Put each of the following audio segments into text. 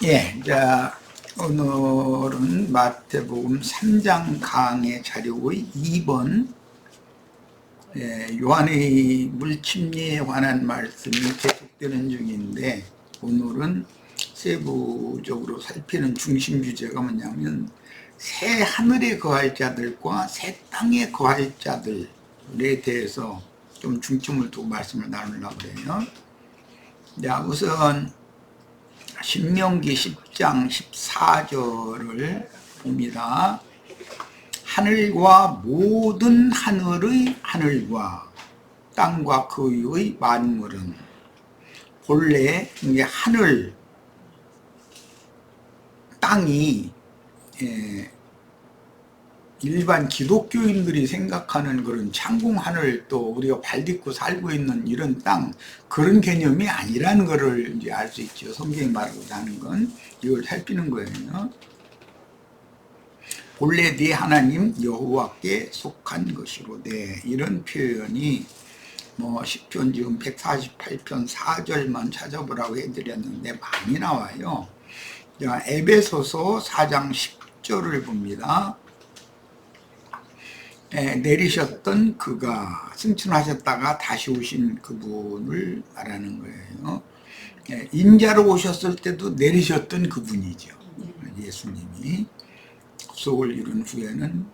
예, 자, 오늘은 마태복음 3장 강의 자료의 2번 요한의 물침례에 관한 말씀이 계속되는 중인데, 오늘은 세부적으로 살피는 중심 주제가 뭐냐면 새 하늘에 거할 자들과 새 땅에 거할 자들에 대해서 좀 중점을 두고 말씀을 나누려고 해요. 자, 우선 신명기 10장 14절을 봅니다. 하늘과 모든 하늘의 하늘과 땅과 그 위의 만물은, 본래 이게 하늘, 땅이 일반 기독교인들이 생각하는 그런 창공 하늘, 또 우리가 발 딛고 살고 있는 이런 땅, 그런 개념이 아니라는 것을 이제 알 수 있죠. 성경이 말하고자 하는 건 이걸 살피는 거예요. 본래 네 하나님 여호와께 속한 것이로되, 이런 표현이 시편 지금 148편 4절만 찾아보라고 해드렸는데 많이 나와요. 자, 에베소서 4장 10절을 봅니다. 내리셨던 그가, 승천하셨다가 다시 오신 그분을 말하는 거예요. 인자로 오셨을 때도 내리셨던 그분이죠. 예수님이 구속을 이룬 후에는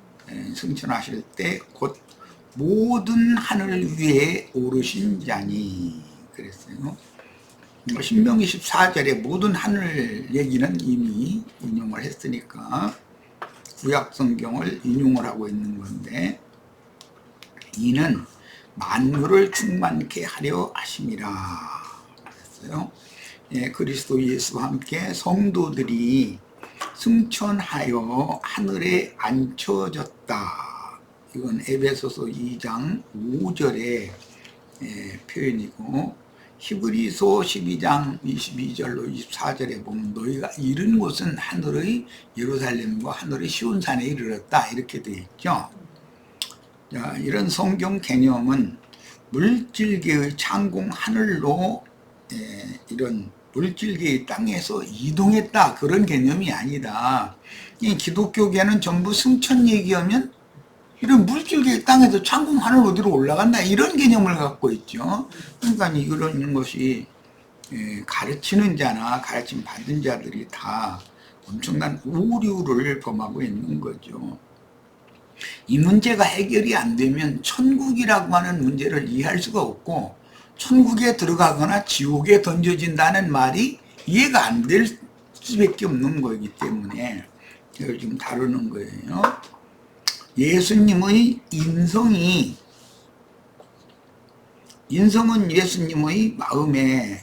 승천하실 때 곧 모든 하늘 위에 오르신 자니 그랬어요. 신명기 14절에 모든 하늘 얘기는 이미 인용을 했으니까 구약 성경을 인용을 하고 있는 건데, 이는 만물을 충만케 하려 하심이라 그랬어요. 그리스도 예수와 함께 성도들이 승천하여 하늘에 앉혀졌다. 이건 에베소서 2장 5절의 표현이고, 히브리서 12장 22절로 24절에 보면 너희가 이른 곳은 하늘의 예루살렘과 하늘의 시온산에 이르렀다, 이렇게 되어 있죠. 자, 이런 성경 개념은 물질계의 창공 하늘로 이런 물질계의 땅에서 이동했다, 그런 개념이 아니다. 이 기독교계는 전부 승천 얘기하면 이런 물질계의 땅에서 창공 하늘 어디로 올라간다, 이런 개념을 갖고 있죠. 그러니까 이런 것이 가르치는 자나 가르침 받은 자들이 다 엄청난 오류를 범하고 있는 거죠. 이 문제가 해결이 안 되면 천국이라고 하는 문제를 이해할 수가 없고, 천국에 들어가거나 지옥에 던져진다는 말이 이해가 안 될 수밖에 없는 거기 때문에 이걸 지금 다루는 거예요. 예수님의 인성은 예수님의 마음에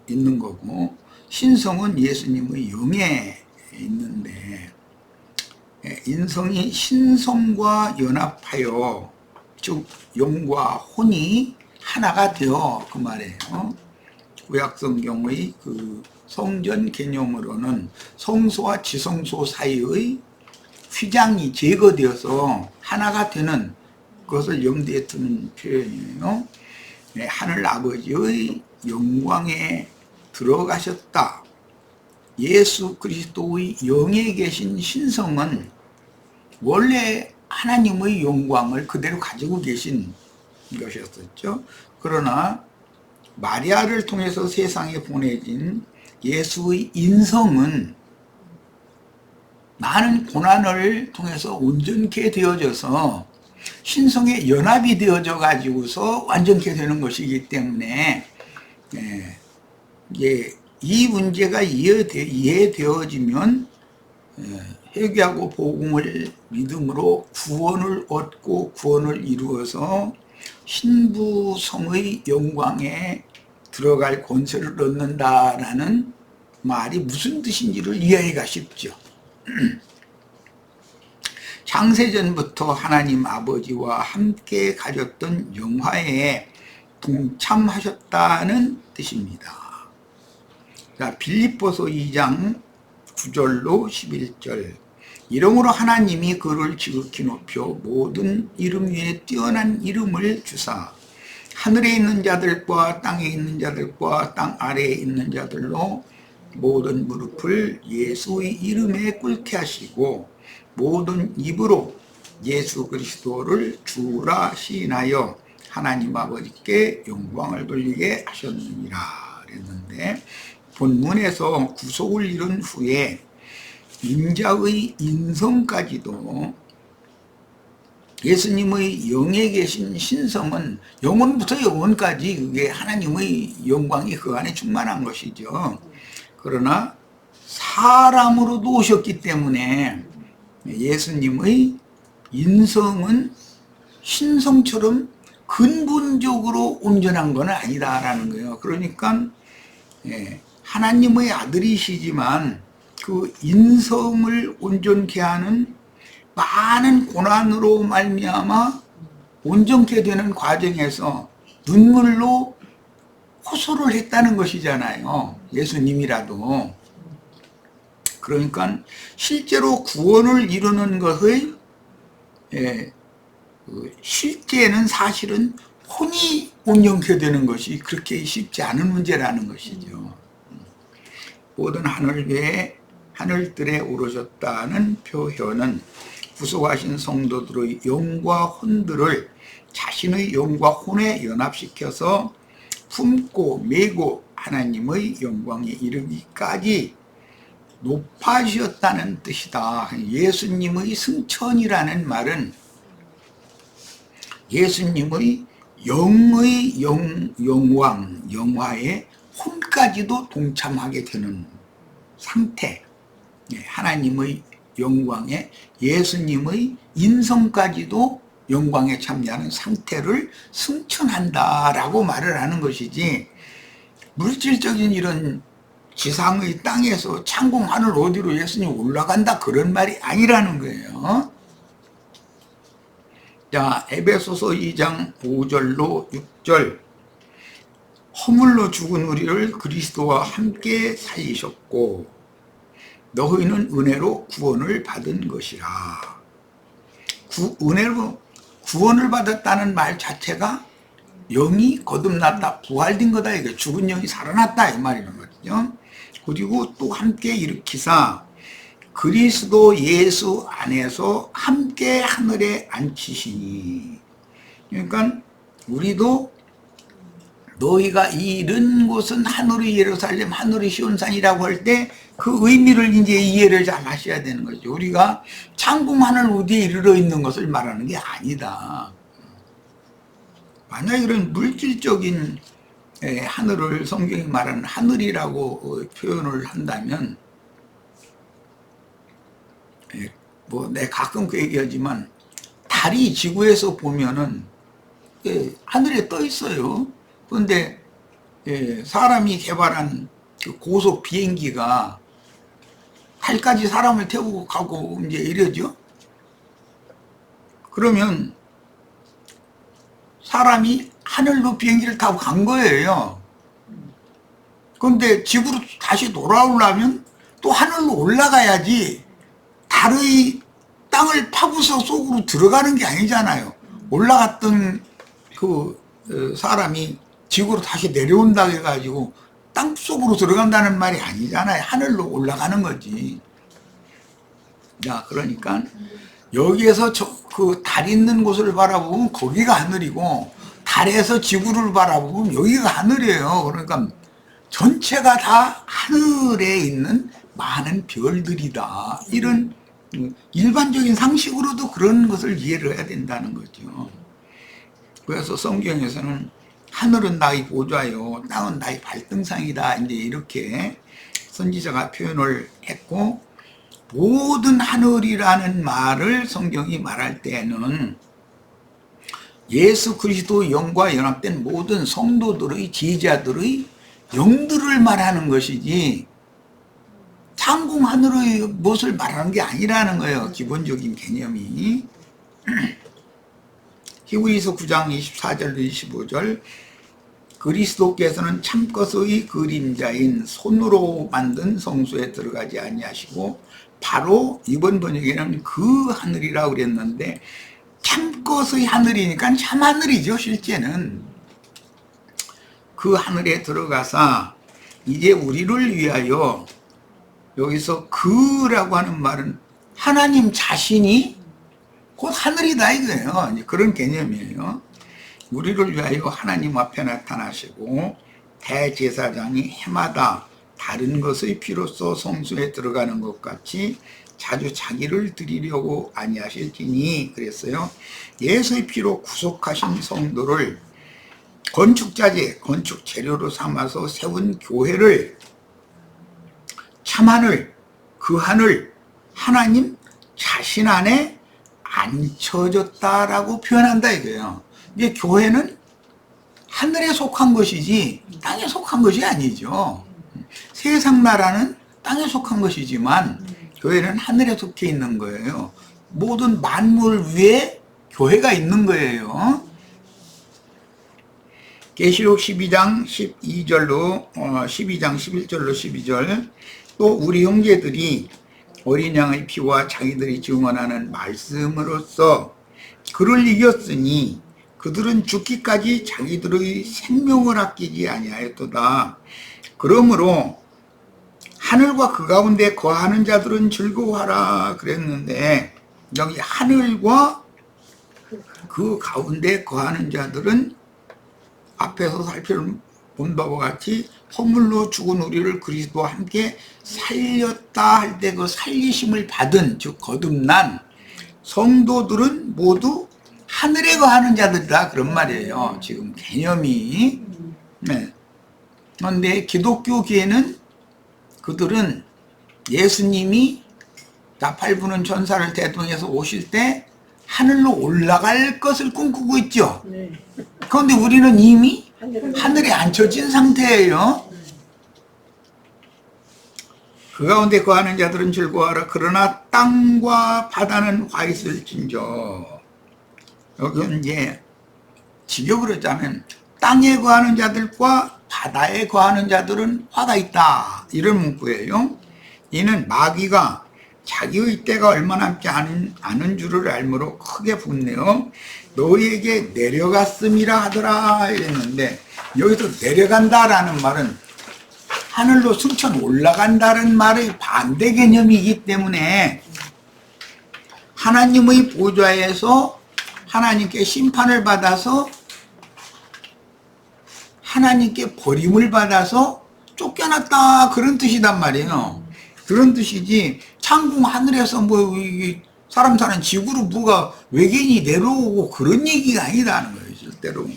있는 거고, 신성은 예수님의 영에 있는데, 인성이 신성과 연합하여, 즉 영과 혼이 하나가 되어, 그 말이에요. 구약성경의 그 성전 개념으로는 성소와 지성소 사이의 휘장이 제거되어서 하나가 되는 것을 염두에 두는 표현이에요. 하늘 아버지의 영광에 들어가셨다. 예수 그리스도의 영에 계신 신성은 원래 하나님의 영광을 그대로 가지고 계신 것이었었죠. 그러나 마리아를 통해서 세상에 보내진 예수의 인성은 많은 고난을 통해서 온전케 되어져서 신성에 연합이 되어져 가지고서 완전케 되는 것이기 때문에, 이 문제가 이해되어지면 회개하고 복음을 믿음으로 구원을 얻고 구원을 이루어서 신부성의 영광에 들어갈 권세를 얻는다라는 말이 무슨 뜻인지를 이해하기가 쉽죠. 창세전부터 하나님 아버지와 함께 가졌던 영화에 동참하셨다는 뜻입니다. 자, 빌립보서 2장 9절로 11절. 이러므로 하나님이 그를 지극히 높여 모든 이름 위에 뛰어난 이름을 주사 하늘에 있는 자들과 땅에 있는 자들과 땅 아래에 있는 자들로 모든 무릎을 예수의 이름에 꿇게 하시고 모든 입으로 예수 그리스도를 주라 시인하여 하나님 아버지께 영광을 돌리게 하셨느니라 그랬는데, 본문에서 구속을 이룬 후에 인자의 인성까지도, 예수님의 영에 계신 신성은 영원부터 영원까지 그게 하나님의 영광이 그 안에 충만한 것이죠. 그러나 사람으로도 오셨기 때문에 예수님의 인성은 신성처럼 근본적으로 온전한 건 아니다라는 거예요. 그러니까 하나님의 아들이시지만 그 인성을 온전케 하는 많은 고난으로 말미암아 온전케 되는 과정에서 눈물로 호소를 했다는 것이잖아요. 예수님이라도. 그러니까 실제로 구원을 이루는 것의 실제는 사실은 혼이 온전케 되는 것이 그렇게 쉽지 않은 문제라는 것이죠. 모든 하늘들에 오르셨다는 표현은 구속하신 성도들의 영과 혼들을 자신의 영과 혼에 연합시켜서 품고 메고 하나님의 영광에 이르기까지 높아지셨다는 뜻이다. 예수님의 승천이라는 말은 예수님의 영의 영광, 영화에 혼까지도 동참하게 되는 상태, 하나님의 영광에 예수님의 인성까지도 영광에 참여하는 상태를 승천한다라고 말을 하는 것이지, 물질적인 이런 지상의 땅에서 창공 하늘 어디로 예수님 올라간다 그런 말이 아니라는 거예요. 자, 에베소서 2장 5절로 6절. 허물로 죽은 우리를 그리스도와 함께 살리셨고 너희는 은혜로 구원을 받은 것이라. 은혜로 구원을 받았다는 말 자체가 영이 거듭났다, 부활된 거다, 이게 죽은 영이 살아났다 이 말이란 말이죠. 그리고 또 함께 일으키사 그리스도 예수 안에서 함께 하늘에 앉히시니. 그러니까 우리도 너희가 이른 곳은 하늘의 예루살렘, 하늘의 시온산이라고 할 때 그 의미를 이제 이해를 잘 하셔야 되는 거죠. 우리가 창궁 하늘 어디에 이르러 있는 것을 말하는 게 아니다. 만약 이런 물질적인 하늘을 성경이 말하는 하늘이라고 표현을 한다면, 뭐 내가 가끔 그 얘기하지만 달이 지구에서 보면은 하늘에 떠 있어요. 그런데 사람이 개발한 그 고속 비행기가 달까지 사람을 태우고 가고 이제 이러죠. 그러면 사람이 하늘로 비행기를 타고 간 거예요. 그런데 지구로 다시 돌아오려면 또 하늘로 올라가야지, 달의 땅을 파고서 속으로 들어가는 게 아니잖아요. 올라갔던 그 사람이 지구로 다시 내려온다 해가지고 땅 속으로 들어간다는 말이 아니잖아요. 하늘로 올라가는 거지. 자, 그러니까 여기에서 그 달 있는 곳을 바라보면 거기가 하늘이고, 달에서 지구를 바라보면 여기가 하늘이에요. 그러니까 전체가 다 하늘에 있는 많은 별들이다. 이런 일반적인 상식으로도 그런 것을 이해를 해야 된다는 거죠. 그래서 성경에서는 하늘은 나의 보좌요, 땅은 나의 발등상이다, 이제 이렇게 선지자가 표현을 했고, 모든 하늘이라는 말을 성경이 말할 때는 예수 그리스도 영과 연합된 모든 성도들의, 제자들의 영들을 말하는 것이지 창공 하늘의 무엇을 말하는 게 아니라는 거예요. 기본적인 개념이. 히브리서 9장 24절 25절. 그리스도께서는 참것의 그림자인 손으로 만든 성소에 들어가지 아니하시고, 바로 이번 번역에는 그 하늘이라고 그랬는데, 참것의 하늘이니까 참하늘이죠. 실제는 그 하늘에 들어가사 이제 우리를 위하여, 여기서 그라고 하는 말은 하나님 자신이 곧 하늘이다 이거예요. 이제 그런 개념이에요. 우리를 위하여 하나님 앞에 나타나시고 대제사장이 해마다 다른 것의 피로써 성소에 들어가는 것 같이 자주 자기를 드리려고 아니하실지니, 그랬어요. 예수의 피로 구속하신 성도를 건축자재, 건축 재료로 삼아서 세운 교회를, 참하늘, 그 하늘, 하나님 자신 안에 앉혀졌다라고 표현한다 이거예요. 이게 교회는 하늘에 속한 것이지 땅에 속한 것이 아니죠. 세상 나라는 땅에 속한 것이지만 교회는 하늘에 속해 있는 거예요. 모든 만물 위에 교회가 있는 거예요. 계시록 12장 12절로 12장 11절로 12절, 또 우리 형제들이 어린 양의 피와 자기들이 증언하는 말씀으로써 그를 이겼으니 그들은 죽기까지 자기들의 생명을 아끼지 아니하였도다. 그러므로 하늘과 그 가운데 거하는 자들은 즐거워하라 그랬는데, 여기 하늘과 그 가운데 거하는 자들은 앞에서 살펴본 바와 같이 허물로 죽은 우리를 그리스도와 함께 살렸다 할 때 그 살리심을 받은, 즉 거듭난 성도들은 모두 하늘에 거하는 자들이다 그런 말이에요. 지금 개념이. 네. 그런데 기독교계는 그들은 예수님이 나팔 부는 전사를 대동해서 오실 때 하늘로 올라갈 것을 꿈꾸고 있죠. 그런데 우리는 이미 하늘에 앉혀진 상태예요. 그 가운데 거하는 자들은 즐거워하라. 그러나 땅과 바다는 화 있을진저. 여기 이제 직역으로 하자면 땅에 거하는 자들과 바다에 거하는 자들은 화가 있다, 이런 문구예요. 이는 마귀가 자기의 때가 얼마 남지 않은 줄을 알므로 크게 분내어 너희에게 내려갔음이라 하더라 이랬는데, 여기서 내려간다라는 말은 하늘로 승천 올라간다는 말의 반대 개념이기 때문에 하나님의 보좌에서 하나님께 심판을 받아서 하나님께 버림을 받아서 쫓겨났다, 그런 뜻이단 말이에요. 그런 뜻이지 창궁 하늘에서 뭐 사람 사는 지구로 뭐가 외계인이 내려오고 그런 얘기가 아니라는 거예요. 실제로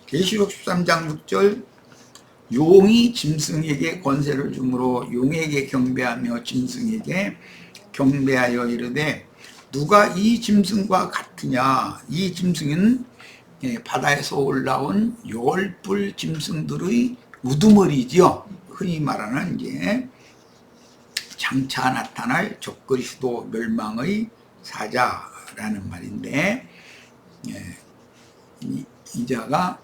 계시록 13장 6절, 용이 짐승에게 권세를 주므로 용에게 경배하며 짐승에게 경배하여 이르되 누가 이 짐승과 같으냐. 이 짐승은 바다에서 올라온 열불 짐승들의 우두머리죠. 흔히 말하는 이제 장차 나타날 적그리스도 멸망의 사자라는 말인데, 이 자가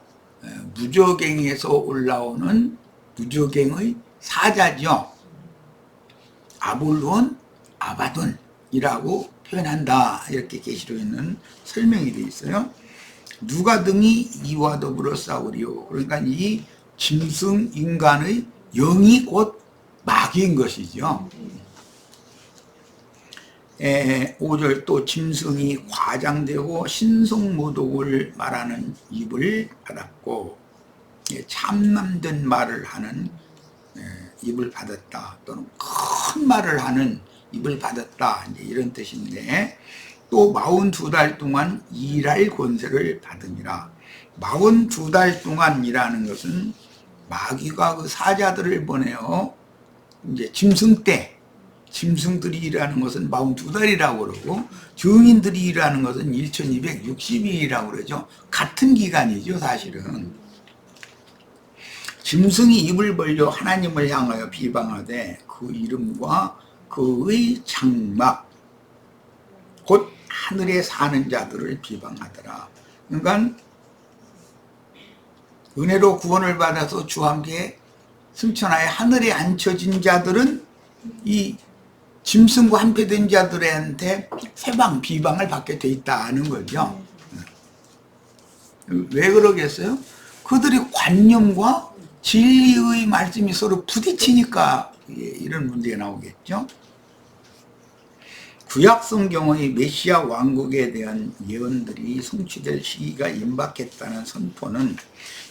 무저갱에서 올라오는 무저갱의 사자죠. 아볼론, 아바돈이라고 표현한다, 이렇게 계시록에는 설명이 되어 있어요. 누가 등이 이와 더불어 싸우리요. 그러니까 이 짐승 인간의 영이 곧 마귀인 것이죠. 5절, 또 짐승이 과장되고 신성모독을 말하는 입을 받았고, 참남된 말을 하는 입을 받았다, 또는 큰 말을 하는 입을 받았다, 이제 이런 뜻인데, 또 42달 동안 일할 권세를 받으니라. 42달 동안이라는 것은 마귀가 그 사자들을 보내요. 이제 짐승 때, 짐승들이 일하는 것은 42달이라고 그러고 증인들이 일하는 것은 1260일이라고 그러죠. 같은 기간이죠, 사실은. 짐승이 입을 벌려 하나님을 향하여 비방하되 그 이름과 그의 장막, 곧 하늘에 사는 자들을 비방하더라. 그러니까 은혜로 구원을 받아서 주와 함께 승천하여 하늘에 앉혀진 자들은 이 짐승과 한패된 자들한테 회방, 비방을 받게 돼 있다는 거죠. 왜 그러겠어요? 그들의 관념과 진리의 말씀이 서로 부딪히니까 이런 문제가 나오겠죠. 구약 성경의 메시아 왕국에 대한 예언들이 성취될 시기가 임박했다는 선포는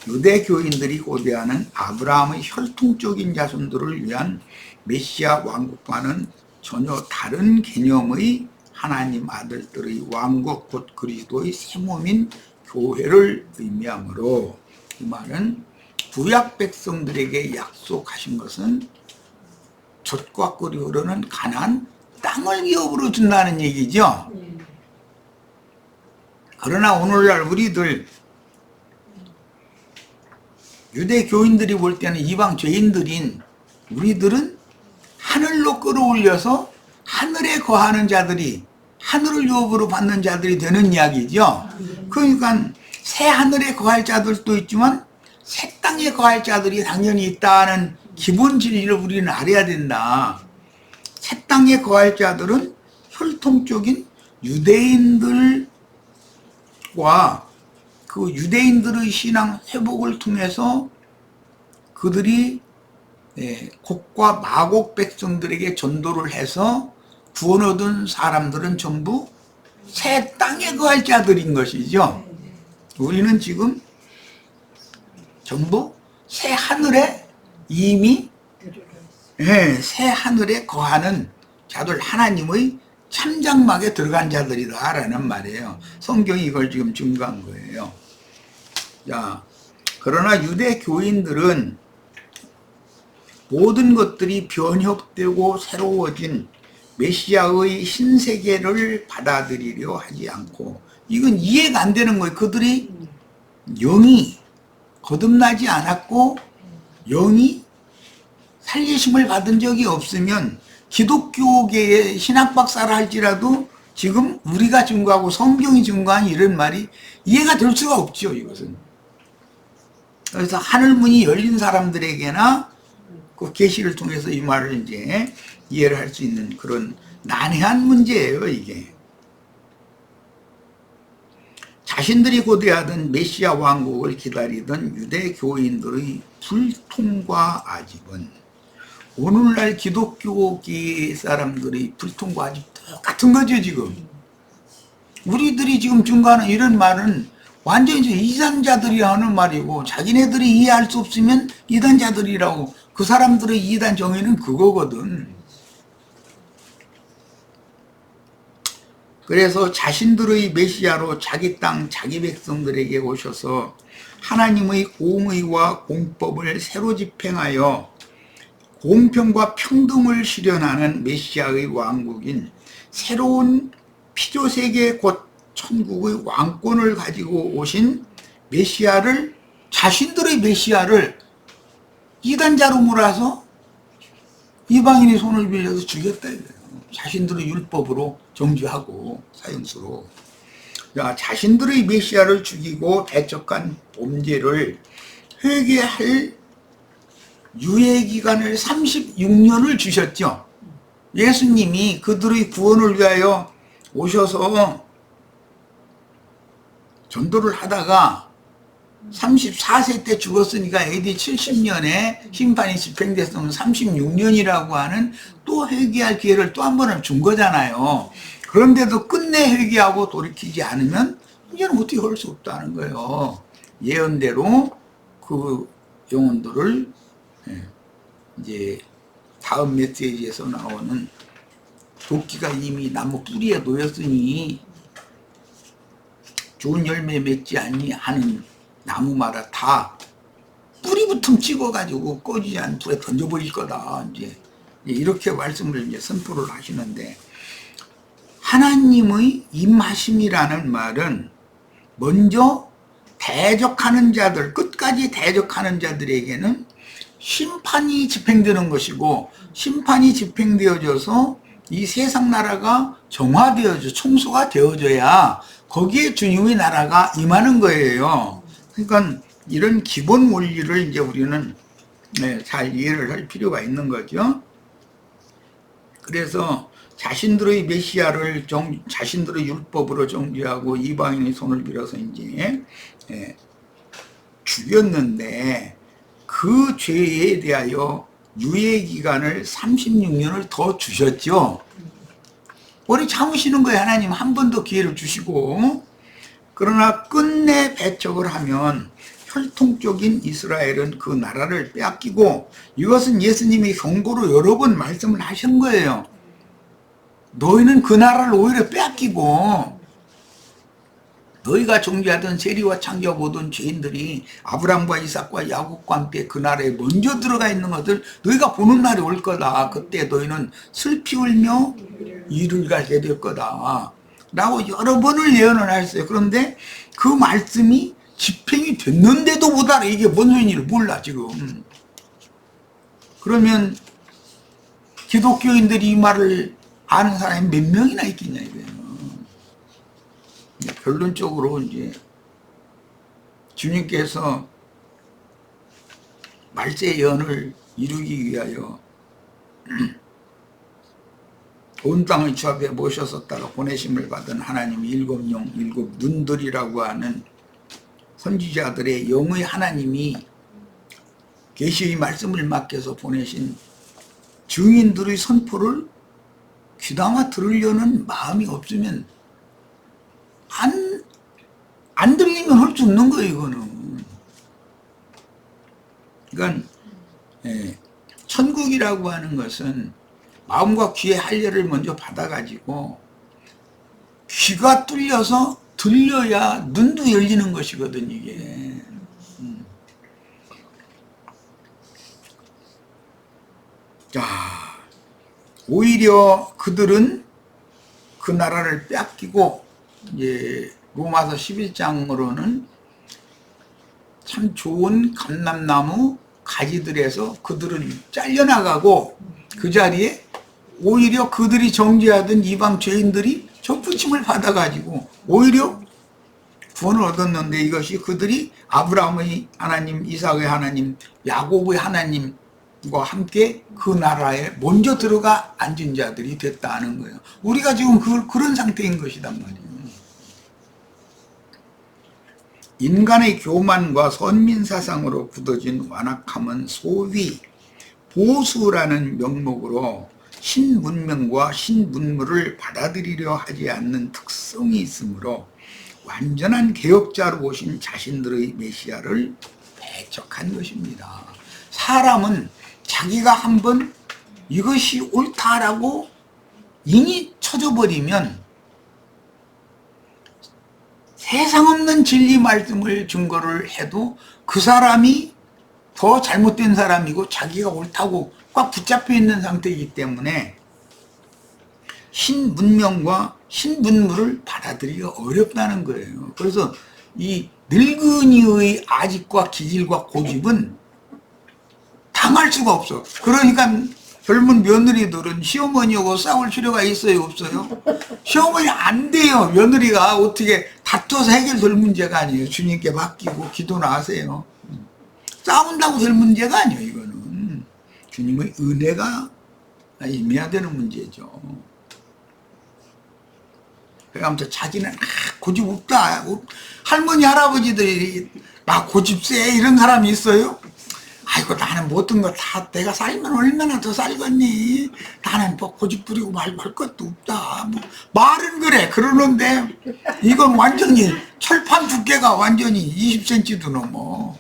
유대 교인들이 고대하는 아브라함의 혈통적인 자손들을 위한 메시아 왕국과는 전혀 다른 개념의 하나님 아들들의 왕국 곧 그리스도의 새 몸인 교회를 의미하므로, 이 말은 구약 백성들에게 약속하신 것은 젖과 꿀이 흐르는 가나안 땅을 기업으로 준다는 얘기죠. 그러나 오늘날 우리들 유대 교인들이 볼 때는 이방 죄인들인 우리들은 하늘로 끌어올려서 하늘에 거하는 자들이, 하늘을 유업으로 받는 자들이 되는 이야기죠. 그러니까 새 하늘에 거할 자들도 있지만 새 땅에 거할 자들이 당연히 있다는 기본 진리를 우리는 알아야 된다. 새 땅에 거할 자들은 혈통적인 유대인들과 그 유대인들의 신앙 회복을 통해서 그들이 곡과 마곡 백성들에게 전도를 해서 구원 얻은 사람들은 전부 새 땅에 거할 자들인 것이죠. 우리는 지금 전부 새 하늘에 이미 새 하늘에 거하는 자들, 하나님의 참장막에 들어간 자들이다라는 말이에요. 성경이 이걸 지금 증거한 거예요. 자, 그러나 유대 교인들은 모든 것들이 변혁되고 새로워진 메시아의 신세계를 받아들이려 하지 않고, 이건 이해가 안 되는 거예요. 그들이 영이 거듭나지 않았고 영이 살리심을 받은 적이 없으면 기독교계의 신학박사를 할지라도 지금 우리가 증거하고 성경이 증거한 이런 말이 이해가 될 수가 없죠. 이것은. 그래서 하늘문이 열린 사람들에게나 그 계시를 통해서 이 말을 이제 이해를 할 수 있는 그런 난해한 문제예요, 이게. 자신들이 고대하던 메시아 왕국을 기다리던 유대 교인들의 불통과 아집은 오늘날 기독교계 사람들의 불통과 아집 똑같은 거죠, 지금. 우리들이 지금 증거하는 이런 말은 완전히 이단자들이 하는 말이고, 자기네들이 이해할 수 없으면 이단자들이라고, 그 사람들의 이단 정의는 그거거든. 그래서 자신들의 메시아로 자기 땅, 자기 백성들에게 오셔서 하나님의 공의와 공법을 새로 집행하여 공평과 평등을 실현하는 메시아의 왕국인 새로운 피조세계 곧 천국의 왕권을 가지고 오신 메시아를, 자신들의 메시아를 이단자로 몰아서 이방인의 손을 빌려서 죽였다 이거예요. 자신들의 율법으로 정죄하고 사형수로. 자신들의 메시아를 죽이고 대적한 범죄를 회개할 유예기간을 36년을 주셨죠. 예수님이 그들의 구원을 위하여 오셔서 전도를 하다가 34세 때 죽었으니까 AD 70년에 심판이 집행됐으면 36년이라고 하는 또 회개할 기회를 또 한 번을 준 거잖아요. 그런데도 끝내 회개하고 돌이키지 않으면 이제는 어떻게 할 수 없다는 거예요. 예언대로 그 영혼들을 이제 다음 메시지에서 나오는 도끼가 이미 나무 뿌리에 놓였으니 좋은 열매 맺지 않니 하는 나무마다 다 뿌리부터 찍어가지고 꺼지지 않는 불에 던져버릴 거다. 이제 이렇게 말씀을 이제 선포를 하시는데, 하나님의 임하심이라는 말은 먼저 대적하는 자들, 끝까지 대적하는 자들에게는 심판이 집행되는 것이고, 심판이 집행되어져서 이 세상 나라가 정화되어져, 청소가 되어져야 거기에 주님의 나라가 임하는 거예요. 그러니까 이런 기본 원리를 이제 우리는 잘 이해를 할 필요가 있는 거죠. 그래서 자신들의 메시아를 자신들의 율법으로 정죄하고 이방인의 손을 빌어서 이제 죽였는데, 그 그 죄에 대하여 유예 기간을 36년을 더 주셨죠. 오래 참으시는 거예요. 하나님 한 번 더 기회를 주시고. 그러나 끝내 배척을 하면 혈통적인 이스라엘은 그 나라를 빼앗기고, 이것은 예수님이 경고로 여러 번 말씀을 하신 거예요. 너희는 그 나라를 오히려 빼앗기고, 너희가 존귀하던 세리와 창기와 모든 죄인들이 아브라함과 이삭과 야곱과 함께 그 나라에 먼저 들어가 있는 것을 너희가 보는 날이 올 거다. 그때 너희는 슬피 울며 이를 가게 될 거다 라고 여러 번을 예언을 하셨어요. 그런데 그 말씀이 집행이 됐는데도 못알아. 이게 뭔 소리인지를 몰라 지금. 그러면 기독교인들이 이 말을 아는 사람이 몇 명이나 있겠냐 이거예요. 결론적으로 이제 주님께서 말세 예언을 이루기 위하여 온 땅을 주 앞에 모셨었다가 보내심을 받은 하나님 일곱 영 일곱 눈들이라고 하는 선지자들의 영의 하나님이 계시의 말씀을 맡겨서 보내신 증인들의 선포를 귀담아 들으려는 마음이 없으면 안 들리면 할 수 없는 거예요, 이거는. 그러니까, 천국이라고 하는 것은 마음과 귀의 할례를 먼저 받아가지고 귀가 뚫려서 들려야 눈도 열리는 것이거든, 이게. 자, 오히려 그들은 그 나라를 빼앗기고, 이제 로마서 11장으로는 참 좋은 감람나무 가지들에서 그들은 잘려나가고, 그 자리에 오히려 그들이 정죄하던 이방 죄인들이 접붙임을 받아가지고 오히려 구원을 얻었는데, 이것이 그들이 아브라함의 하나님, 이삭의 하나님, 야곱의 하나님과 함께 그 나라에 먼저 들어가 앉은 자들이 됐다는 거예요. 우리가 지금 그런 상태인 것이단 말이에요. 인간의 교만과 선민사상으로 굳어진 완악함은 소위 보수라는 명목으로 신문명과 신문물을 받아들이려 하지 않는 특성이 있으므로 완전한 개혁자로 오신 자신들의 메시아를 배척한 것입니다. 사람은 자기가 한번 이것이 옳다라고 인이 쳐져버리면 세상 없는 진리 말씀을 증거를 해도 그 사람이 더 잘못된 사람이고 자기가 옳다고 꽉 붙잡혀 있는 상태이기 때문에 신문명과 신문물을 받아들이기가 어렵다는 거예요. 그래서 이 늙은이의 아집과 기질과 고집은 당할 수가 없어. 그러니까 젊은 며느리들은 시어머니하고 싸울 필요가 있어요, 없어요? 시어머니 안 돼요. 며느리가 어떻게 다퉈서 해결될 문제가 아니에요. 주님께 맡기고 기도나 하세요. 싸운다고 될 문제가 아니에요, 이거는. 주님의 은혜가 임해야 되는 문제죠. 그러니까 아무튼 자기는 고집 없다. 할머니, 할아버지들이 막 고집 세 이런 사람이 있어요? 아이고, 나는 모든 거 다 내가 살면 얼마나 더 살겠니? 나는 뭐 고집 부리고 말 것도 없다. 뭐 말은 그래. 그러는데 이건 완전히 철판 두께가 완전히 20cm도 넘어.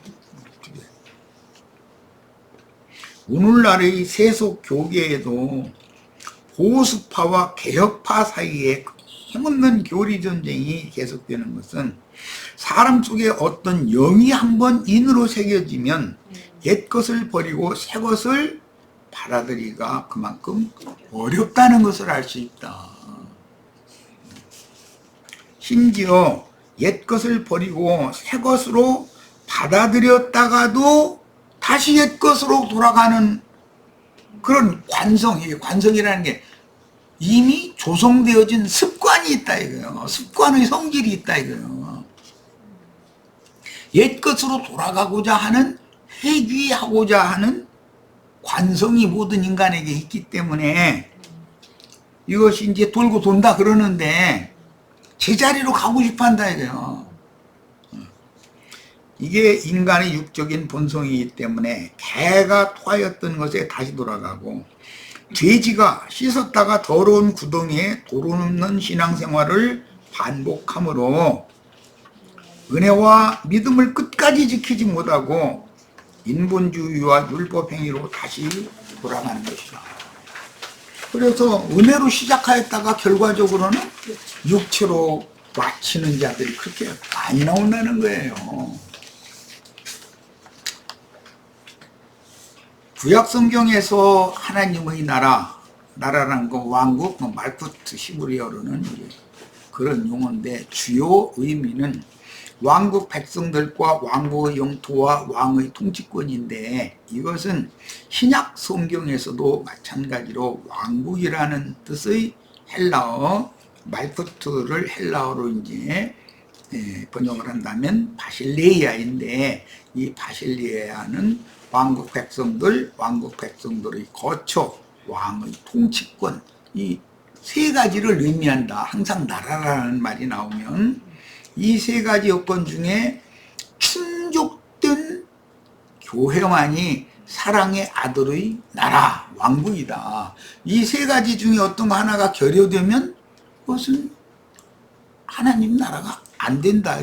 오늘날의 세속 교계에도 보수파와 개혁파 사이에 힘없는 교리 전쟁이 계속되는 것은 사람 속에 어떤 영이 한번 인으로 새겨지면 옛 것을 버리고 새 것을 받아들이기가 그만큼 어렵다는 것을 알 수 있다. 심지어 옛 것을 버리고 새 것으로 받아들였다가도 다시 옛 것으로 돌아가는 그런 관성이라는 게 이미 조성되어진 습관이 있다 이거예요. 습관의 성질이 있다 이거예요. 옛 것으로 돌아가고자 하는, 회귀하고자 하는 관성이 모든 인간에게 있기 때문에 이것이 이제 돌고 돈다 그러는데 제자리로 가고 싶어 한다 이거예요. 이게 인간의 육적인 본성이기 때문에 개가 토하였던 것에 다시 돌아가고, 돼지가 씻었다가 더러운 구덩이에 도로눕는 신앙생활을 반복하므로 은혜와 믿음을 끝까지 지키지 못하고 인본주의와 율법행위로 다시 돌아가는 것이다. 그래서 은혜로 시작하였다가 결과적으로는 육체로 마치는 자들이 그렇게 많이 나온다는 거예요. 구약 성경에서 하나님의 나라라는 거 왕국, 말쿠트 히브리어로는 그런 용어인데, 주요 의미는 왕국 백성들과 왕국의 영토와 왕의 통치권인데, 이것은 신약 성경에서도 마찬가지로 왕국이라는 뜻의 헬라어 말쿠트를 헬라어로 이제 번역을 한다면 바실레이아인데, 이 바실레이아는 왕국 백성들의 거처, 왕의 통치권, 이 세 가지를 의미한다. 항상 나라라는 말이 나오면 이 세 가지 여건 중에 충족된 교회만이 사랑의 아들의 나라, 왕국이다. 이 세 가지 중에 어떤 거 하나가 결여되면 그것은 하나님 나라가 안 된다.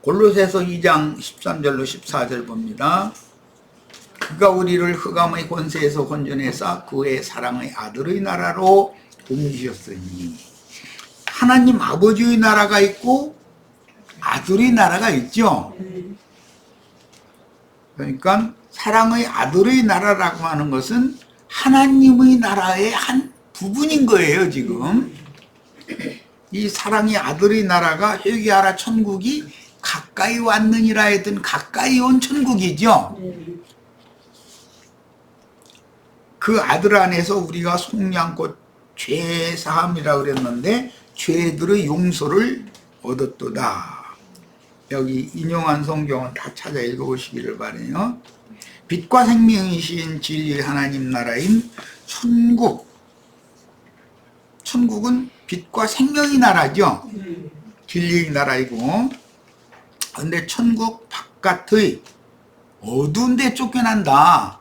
골로새서 2장 13절로 14절 봅니다. 그가 우리를 흑암의 권세에서 건져내사 그의 사랑의 아들의 나라로 옮기셨으니, 하나님 아버지의 나라가 있고 아들의 나라가 있죠. 그러니까 사랑의 아들의 나라라고 하는 것은 하나님의 나라의 한 부분인 거예요. 지금 이 사랑의 아들의 나라가 회개하라 천국이 가까이 왔느니라 했던 가까이 온 천국이죠. 그 아들 안에서 우리가 속량곧 죄사함이라 그랬는데 죄들의 용서를 얻었도다. 여기 인용한 성경은 다 찾아 읽어보시기를 바라요. 빛과 생명이신 진리의 하나님 나라인 천국은 빛과 생명의 나라죠. 진리의 나라이고, 근데 천국 바깥의 어두운 데 쫓겨난다,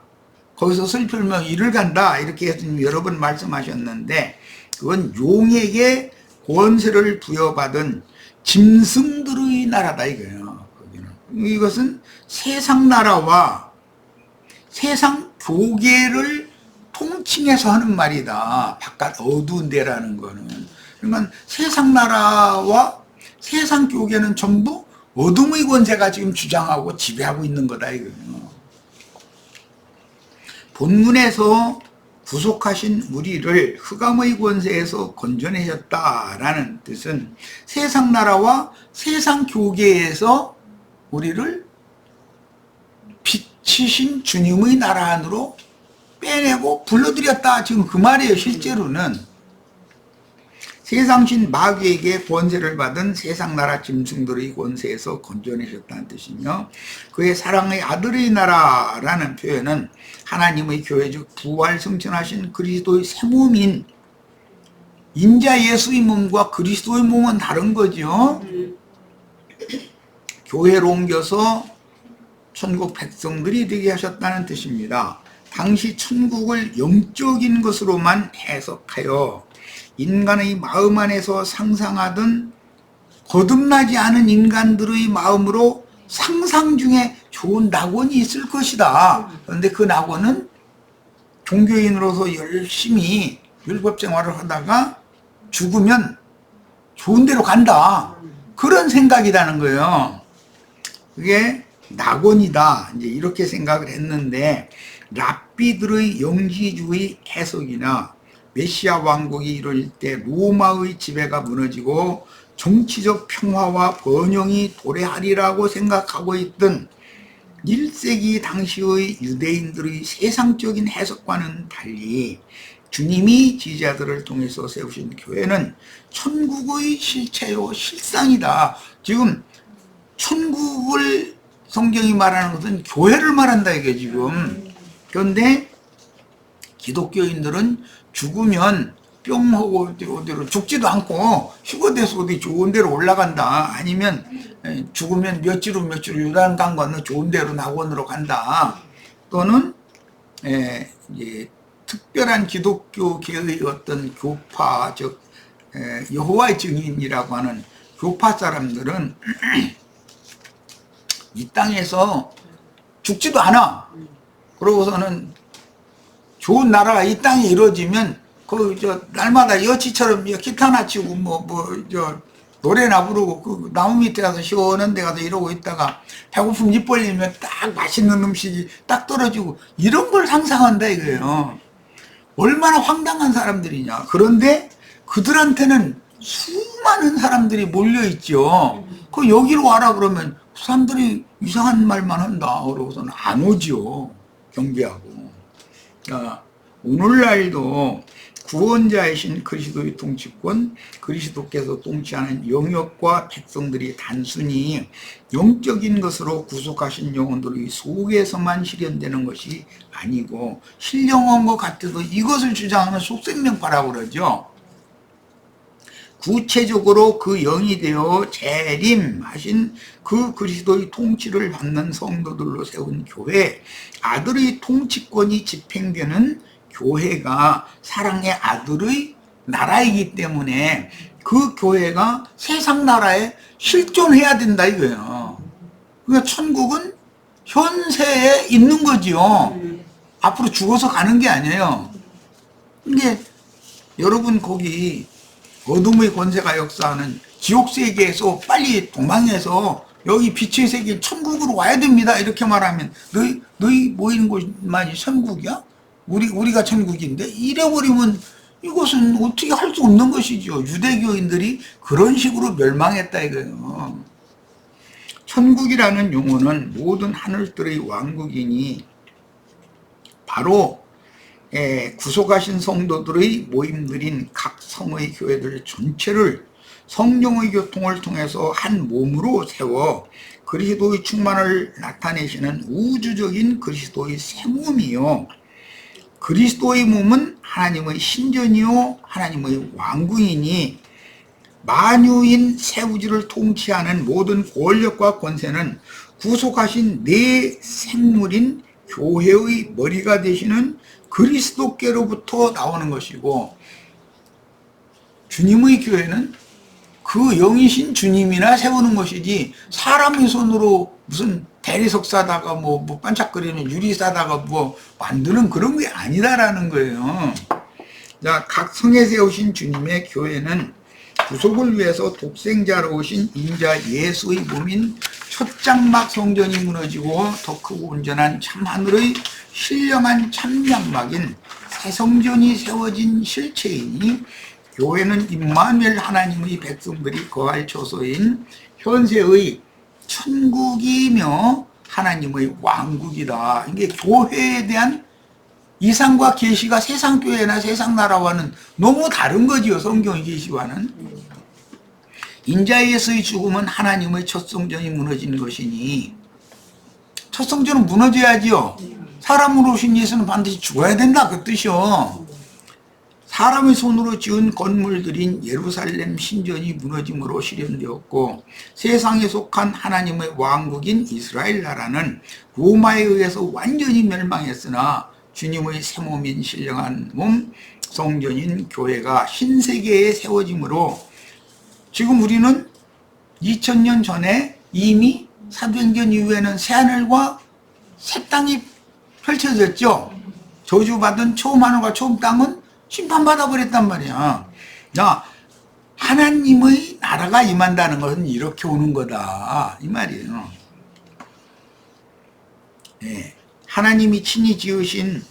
거기서 슬플며 이를 간다, 이렇게 예수님 여러 번 말씀하셨는데, 그건 용에게 권세를 부여받은 짐승들의 나라다 이거예요. 이것은 세상 나라와 세상 교계를 통칭해서 하는 말이다. 바깥 어두운 데라는 거는. 그러니까 세상 나라와 세상 교계는 전부 어둠의 권세가 지금 주장하고 지배하고 있는 거다 이거예요. 본문에서 구속하신 우리를 흑암의 권세에서 건져내셨다라는 뜻은 세상 나라와 세상 교계에서 우리를 빛이신 주님의 나라 안으로 빼내고 불러들였다, 지금 그 말이에요. 실제로는 세상신 마귀에게 권세를 받은 세상 나라 짐승들의 권세에서 건져내셨다는 뜻이며, 그의 사랑의 아들의 나라라는 표현은 하나님의 교회 즉 부활 승천하신 그리스도의 새 몸인 인자 예수의 몸과 그리스도의 몸은 다른 거죠. 교회로 옮겨서 천국 백성들이 되게 하셨다는 뜻입니다. 당시 천국을 영적인 것으로만 해석하여 인간의 마음 안에서 상상하던 거듭나지 않은 인간들의 마음으로 상상 중에 좋은 낙원이 있을 것이다. 그런데 그 낙원은 종교인으로서 열심히 율법 생활을 하다가 죽으면 좋은 데로 간다, 그런 생각이라는 거예요. 그게 낙원이다, 이제 이렇게 생각을 했는데, 랍비들의 영지주의 해석이나 메시아 왕국이 이룰 때 로마의 지배가 무너지고 정치적 평화와 번영이 도래하리라고 생각하고 있던 1세기 당시의 유대인들의 세상적인 해석과는 달리 주님이 지지자들을 통해서 세우신 교회는 천국의 실체요 실상이다. 지금 천국을 성경이 말하는 것은 교회를 말한다 이게 지금. 그런데 기독교인들은 죽으면 뿅 하고 어디로 죽지도 않고 휴거돼서 어디 좋은 데로 올라간다. 아니면 죽으면 며칠 후 며칠 유단강 건너 좋은 데로 낙원으로 간다. 또는 이제 특별한 기독교계의 어떤 교파, 즉 여호와의 증인이라고 하는 교파 사람들은 이 땅에서 죽지도 않아. 그러고서는 좋은 나라가 이 땅에 이루어지면 날마다 여치처럼 기타나 치고 노래나 부르고 그 나무 밑에 가서 시원한 데 가서 이러고 있다가 배고픔 입 벌리면 딱 맛있는 음식이 딱 떨어지고 이런 걸 상상한다 이거예요. 얼마나 황당한 사람들이냐. 그런데 그들한테는 수많은 사람들이 몰려있죠. 그 여기로 와라 그러면 사람들이 이상한 말만 한다. 그러고서는 안 오죠. 경계하고. 오늘날도 구원자이신 그리스도의 통치권, 그리스도께서 통치하는 영역과 백성들이 단순히 영적인 것으로 구속하신 영혼들의 속에서만 실현되는 것이 아니고 신령한 것 같아도 이것을 주장하는 속생명파라고 그러죠. 구체적으로 그 영이 되어 재림하신 그 그리스도의 통치를 받는 성도들로 세운 교회, 아들의 통치권이 집행되는 교회가 사랑의 아들의 나라이기 때문에 그 교회가 세상 나라에 실존해야 된다 이거예요. 그러니까 천국은 현세에 있는 거지요. 앞으로 죽어서 가는 게 아니에요. 근데 여러분 거기 어둠의 권세가 역사하는 지옥세계에서 빨리 도망해서 여기 빛의 세계 천국으로 와야 됩니다. 이렇게 말하면 너희 모이는 곳만이 천국이야? 우리가 천국인데? 이래버리면 이것은 어떻게 할 수 없는 것이죠. 유대교인들이 그런 식으로 멸망했다 이거예요. 천국이라는 용어는 모든 하늘들의 왕국이니 바로 구속하신 성도들의 모임들인 각 성의 교회들 전체를 성령의 교통을 통해서 한 몸으로 세워 그리스도의 충만을 나타내시는 우주적인 그리스도의 새 몸이요. 그리스도의 몸은 하나님의 신전이요 하나님의 왕궁이니 만유인 새 우주를 통치하는 모든 권력과 권세는 구속하신 내 생물인 교회의 머리가 되시는 그리스도께로부터 나오는 것이고, 주님의 교회는 그 영이신 주님이나 세우는 것이지 사람의 손으로 무슨 대리석 사다가 뭐 반짝거리는 유리 사다가 뭐 만드는 그런 게 아니다라는 거예요. 자, 각 성에 세우신 주님의 교회는 구속을 위해서 독생자로 오신 인자 예수의 몸인 첫장막 성전이 무너지고 더 크고 온전한 참하늘의 신령한 참장막인 새 성전이 세워진 실체이니, 교회는 임마누엘 하나님의 백성들이 거할 처소인 현세의 천국이며 하나님의 왕국이다. 이게 교회에 대한 이상과 계시가 세상 교회나 세상 나라와는 너무 다른 거지요. 성경의 계시와는. 인자 예수의 죽음은 하나님의 첫 성전이 무너진 것이니, 첫 성전은 무너져야지요. 사람으로 오신 예수는 반드시 죽어야 된다 그 뜻이요. 사람의 손으로 지은 건물들인 예루살렘 신전이 무너짐으로 실현되었고, 세상에 속한 하나님의 왕국인 이스라엘 나라는 로마에 의해서 완전히 멸망했으나 주님의 새 몸인 신령한 몸 성전인 교회가 신세계에 세워짐으로 지금 우리는 2000년 전에 이미 사도행전 이후에는 새하늘과 새 땅이 펼쳐졌죠. 저주받은 처음 하늘과 처음 땅은 심판받아 버렸단 말이야. 자, 하나님의 나라가 임한다는 것은 이렇게 오는 거다 이 말이에요. 하나님이 친히 지으신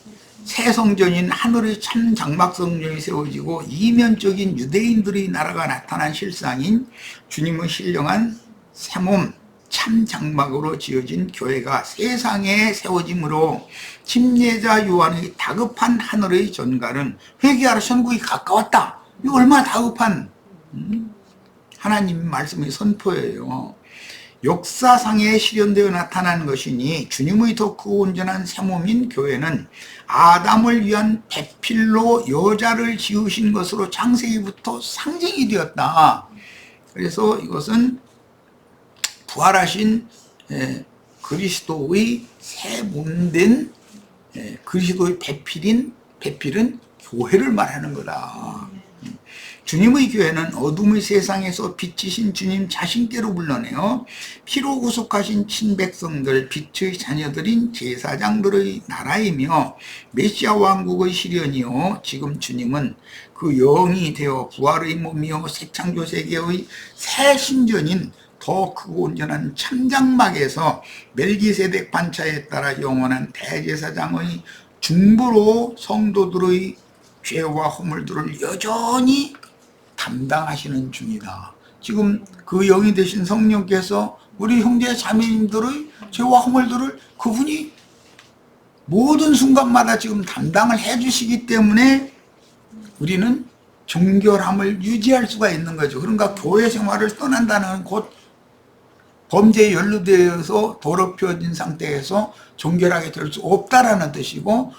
새 성전인 하늘의 참 장막 성전이 세워지고 이면적인 유대인들의 나라가 나타난 실상인 주님의 신령한 새 몸 참 장막으로 지어진 교회가 세상에 세워짐으로 침례자 요한의 다급한 하늘의 전갈은 회개하라 천국이 가까웠다. 이거 얼마나 다급한 하나님 말씀의 선포예요. 역사상에 실현되어 나타난 것이니 주님의 더 크고 온전한 새몸인 교회는 아담을 위한 배필로 여자를 지으신 것으로 창세기부터 상징이 되었다. 그래서 이것은 부활하신 그리스도의 새 몸된 그리스도의 배필은 교회를 말하는 거다. 주님의 교회는 어둠의 세상에서 빛이신 주님 자신께로 불러내어 피로 구속하신 친백성들, 빛의 자녀들인 제사장들의 나라이며 메시아 왕국의 실현이요, 지금 주님은 그 영이 되어 부활의 몸이요 새 창조 세계의 새 신전인 더 크고 온전한 참장막에서 멜기세덱 반차에 따라 영원한 대제사장의 중보로 성도들의 죄와 허물들을 여전히 담당하시는 중이다. 지금 그 영이 되신 성령께서 우리 형제 자매님들의 죄와 허물들을 그분이 모든 순간마다 지금 담당을 해주시기 때문에 우리는 정결함을 유지할 수가 있는 거죠. 그러니까 교회 생활을 떠난다는 곧 범죄에 연루되어서 더럽혀진 상태에서 정결하게 될 수 없다라는 뜻이고,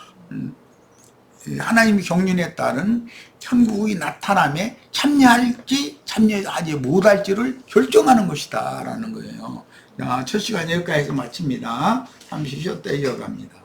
하나님의 경륜에 따른 천국의 나타남에 참여할지 참여하지 못할지를 결정하는 것이다 라는 거예요. 자, 첫 시간 여기까지 해서 마칩니다. 잠시 쉬었다 이어갑니다.